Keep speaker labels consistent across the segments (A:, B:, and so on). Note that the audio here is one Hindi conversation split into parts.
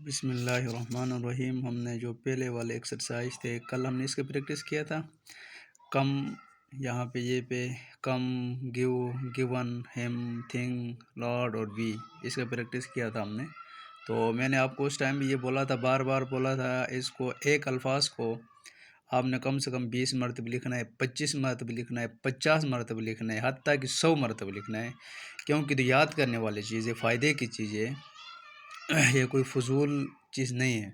A: बिस्मिल्लाहिर्रहमानिर्रहीम। हमने जो पहले वाले एक्सरसाइज थे, कल हमने इसके प्रैक्टिस किया था। कम, यहाँ पे ये पे come, give, given, him, thing, lord और वी, इसका प्रैक्टिस किया था हमने। तो मैंने आपको उस टाइम भी ये बोला था, बार बार बोला था, इसको एक अल्फाज को आपने कम से कम 20 मरतबे लिखना है, 25 मरतबे लिखना है, 50 मरतबे लिखना है, हत्ता कि 100 मरतबे लिखना है। क्योंकि तो याद करने वाली चीज़ है, फ़ायदे की चीज़ है, ये कोई फजूल चीज़ नहीं है।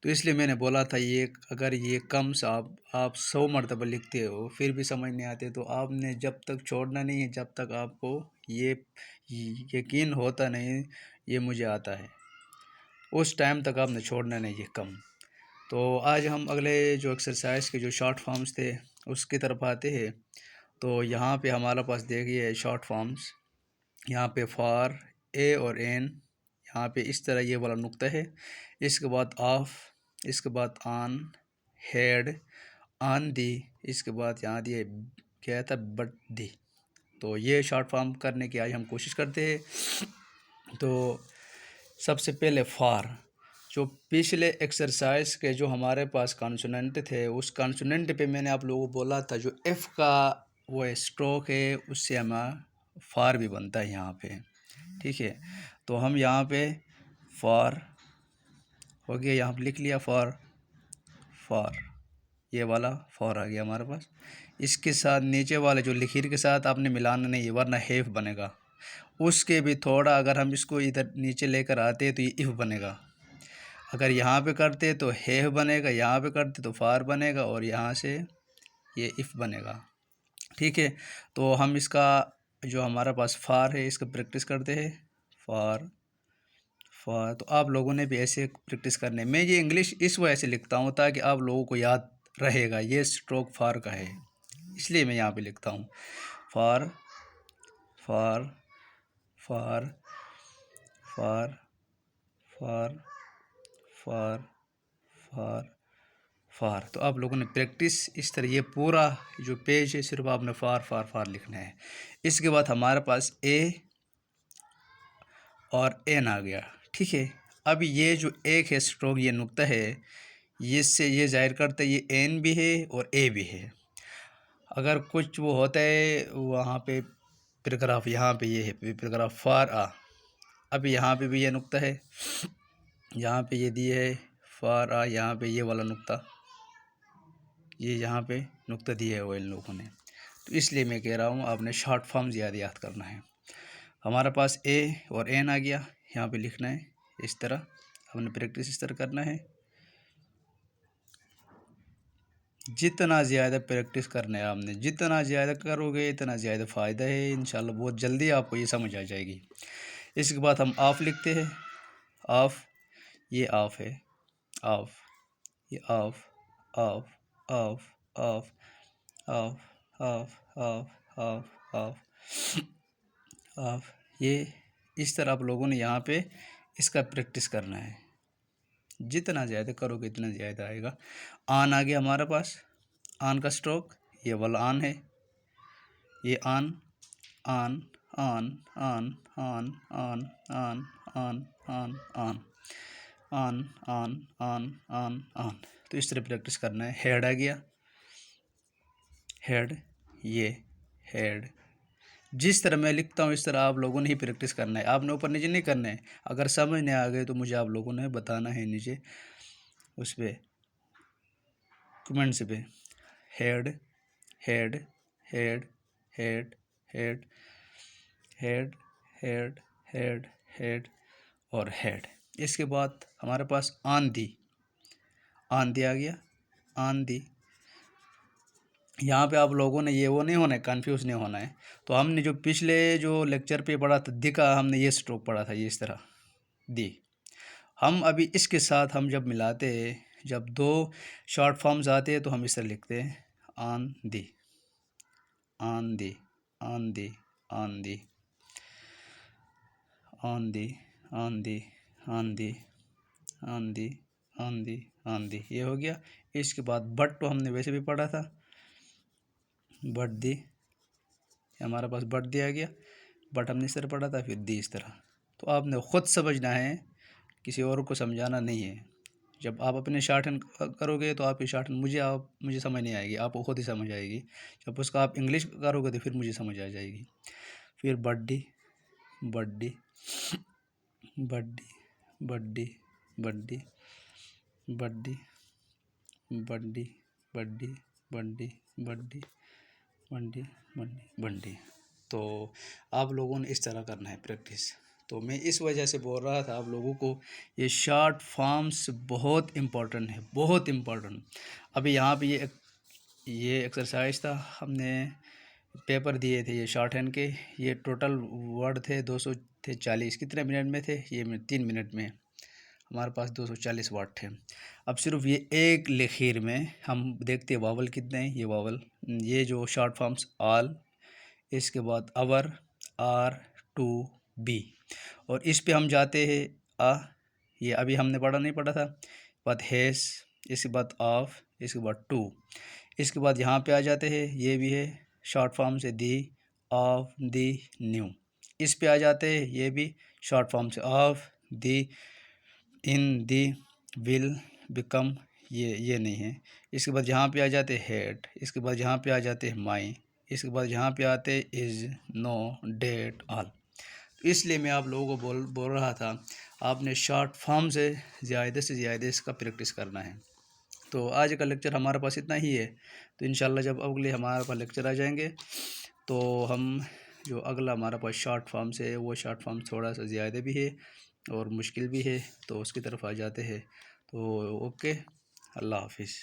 A: तो इसलिए मैंने बोला था, ये अगर ये कम से आप 100 मरतबा लिखते हो फिर भी समझ नहीं आते, तो आपने जब तक छोड़ना नहीं है, जब तक आपको ये यकीन होता नहीं ये मुझे आता है, उस टाइम तक आपने छोड़ना नहीं है कम। तो आज हम अगले जो एक्सरसाइज के जो शॉर्ट फॉर्म्स थे उसकी तरफ आते हैं। तो यहाँ पे हमारे पास देखिए शॉर्ट फॉर्म्स, यहाँ पे फॉर, ए और एन, यहाँ पे इस तरह ये वाला नुक्ता है, इसके बाद ऑफ, इसके बाद ऑन, हेड, ऑन दी, इसके बाद यहाँ दिए क्या था, बट दी। तो ये शॉर्ट फॉर्म करने की आज हम कोशिश करते हैं। तो सबसे पहले फॉर, जो पिछले एक्सरसाइज के जो हमारे पास कॉन्सोनेंट थे, उस कॉन्सोनेंट पे मैंने आप लोगों को बोला था जो एफ़ का वो स्ट्रोक है उससे हमारा फॉर भी बनता है यहाँ पे, ठीक है। तो हम यहाँ पे फॉर हो गया, यहाँ पे लिख लिया फॉर, ये वाला फॉर आ गया हमारे पास। इसके साथ नीचे वाले जो लिखीर के साथ आपने मिलाना नहीं है, वरना हेफ बनेगा। उसके भी थोड़ा अगर हम इसको इधर नीचे लेकर आते हैं तो ये इफ़ बनेगा। अगर यहाँ पे करते तो हेफ बनेगा, यहाँ पे करते तो फार बनेगा, और यहाँ से ये इफ़ बनेगा, ठीक है। तो हम इसका जो हमारा पास फार है इसका प्रैक्टिस करते हैं। फार, तो आप लोगों ने भी ऐसे प्रैक्टिस करने, मैं ये इंग्लिश इस वजह से लिखता हूँ ताकि आप लोगों को याद रहेगा, ये स्ट्रोक फार का है, इसलिए मैं यहाँ पे लिखता हूँ फार, फार, फार, फार, फार, फार, फार, फार। तो आप लोगों ने प्रैक्टिस इस तरह, ये पूरा जो पेज है सिर्फ आपने फार फार फार लिखना है। इसके बाद हमारे पास ए और एन आ गया, ठीक है। अब ये जो एक है स्ट्रोक, ये नुक्ता है, इससे ये जाहिर करता है ये एन भी है और ए भी है। अगर कुछ वो होता है वहाँ पे पैराग्राफ, यहाँ पे ये है पैराग्राफ फार आ, अब यहाँ पे भी ये नुक्ता है, यहाँ पे ये दिए है फार आ, यहाँ पे ये वाला नुक्ता, ये यहाँ पे नुक्ता दिया है वो इन लोगों ने। तो इसलिए मैं कह रहा हूँ आपने शॉर्ट फॉर्म ज़्यादा याद करना है। हमारे पास ए और एन आ गया, यहाँ पे लिखना है इस तरह, हमने प्रैक्टिस इस तरह करना है। जितना ज़्यादा प्रैक्टिस करना है आपने, जितना ज़्यादा करोगे इतना ज़्यादा फ़ायदा है, इंशाल्लाह बहुत जल्दी आपको ये समझ आ जाएगी। इसके बाद हम ऑफ लिखते हैं, ऑफ, ये ऑफ है, ऑफ, ये of, of, of, of, of, of, of, of, of, of, ये इस तरह आप लोगों ने यहाँ पे इसका प्रैक्टिस करना है। जितना ज़्यादा करोगे इतना ज़्यादा आएगा। ऑन आ गया हमारे पास, ऑन का स्ट्रोक, ये वाला ऑन है, ये on, on, on, on, on, on, on, on, on, on, on, on, on, on, on. तो इस तरह प्रैक्टिस करना है। हेड आ गया, हेड, ये हेड, जिस तरह मैं लिखता हूँ इस तरह आप लोगों ने ही प्रैक्टिस करना है, आपने ऊपर नीचे नहीं करना है। अगर समझ नहीं आ गए तो मुझे आप लोगों ने बताना है नीचे उस पर कमेंट्स पे। Head, head, head, head, head, head, head, head, head और हेड। इसके बाद हमारे pass on the, on the आ गया, ऑन दी। यहाँ पे आप लोगों ने ये वो नहीं होना है, कंफ्यूज नहीं होना है। तो हमने जो पिछले जो लेक्चर पे पढ़ा था दी का, हमने ये स्ट्रोक पढ़ा था, ये इस तरह दी। हम अभी इसके साथ हम जब मिलाते हैं, जब दो शॉर्ट फॉर्म्स आते हैं तो हम इस तरह लिखते हैं, on the, on the, on the, on the, on the, on the, on the, on the, on the, on the, ये हो गया। इसके बाद बट तो हमने वैसे भी पढ़ा था, बट दी, हमारे पास बट दी आ गया, बट हमने इस तरह पढ़ा था, फिर दी इस तरह। तो आपने ख़ुद समझना है किसी और को समझाना नहीं है। जब आप अपने शॉर्ट हैंड करोगे तो आपकी शॉर्ट हैंड मुझे समझ नहीं आएगी, आपको खुद ही समझ आएगी। जब उसका आप इंग्लिश करोगे तो फिर मुझे समझ आ जाएगी। फिर बड्डी बड्डी बड्डी बड्डी बड्डी बड्डी बड्डी बड्डी बड्डी बड्डी बड्डी बड्डी बड्डी। तो आप लोगों ने इस तरह करना है प्रैक्टिस। तो मैं इस वजह से बोल रहा था आप लोगों को, ये शॉर्ट फॉर्म्स बहुत इम्पोर्टेंट है, बहुत इम्पोर्टेंट। अभी यहाँ पे ये एक्सरसाइज था, हमने पेपर दिए थे ये शॉर्ट हैंड के। ये टोटल वर्ड थे 240। कितने मिनट में थे ये? 3 मिनट में हमारे पास 240 वर्ड थे। अब सिर्फ ये एक लकीर में हम देखते हैं वावल कितने हैं। ये वावल, ये जो शॉर्ट फॉर्म्स ऑल, इसके बाद अवर, आर, टू, बी, और इस पे हम जाते हैं आ, ये अभी हमने नहीं पढ़ा था। बाद हैस, इसके बाद ऑफ, इसके बाद टू, इसके बाद यहाँ पे आ जाते हैं, ये भी है शॉर्ट फॉर्म से दी, ऑफ, दी, न्यू। इस पे आ जाते हैं, ये भी शॉर्ट फॉर्म से of, the, in, the, will, become, ये नहीं है। इसके बाद यहाँ पे आ जाते हैं हेड, इसके बाद यहाँ पे आ जाते हैं माई, इसके बाद यहाँ पे आते इज़, नो, डेट, ऑल। इसलिए मैं आप लोगों को बोल रहा था आपने शॉर्ट फॉर्म से ज़्यादा इसका प्रैक्टिस करना है। तो आज का लेक्चर हमारे पास इतना ही है। तो इंशाल्लाह जब अगले हमारे पास लेक्चर आ जाएंगे तो हम जो अगला हमारे पास शॉर्ट फॉर्म से है, वो शॉर्ट फॉर्म थोड़ा सा ज़्यादा भी है और मुश्किल भी है, तो उसकी तरफ आ जाते हैं। तो ओके, अल्लाह हाफिज़।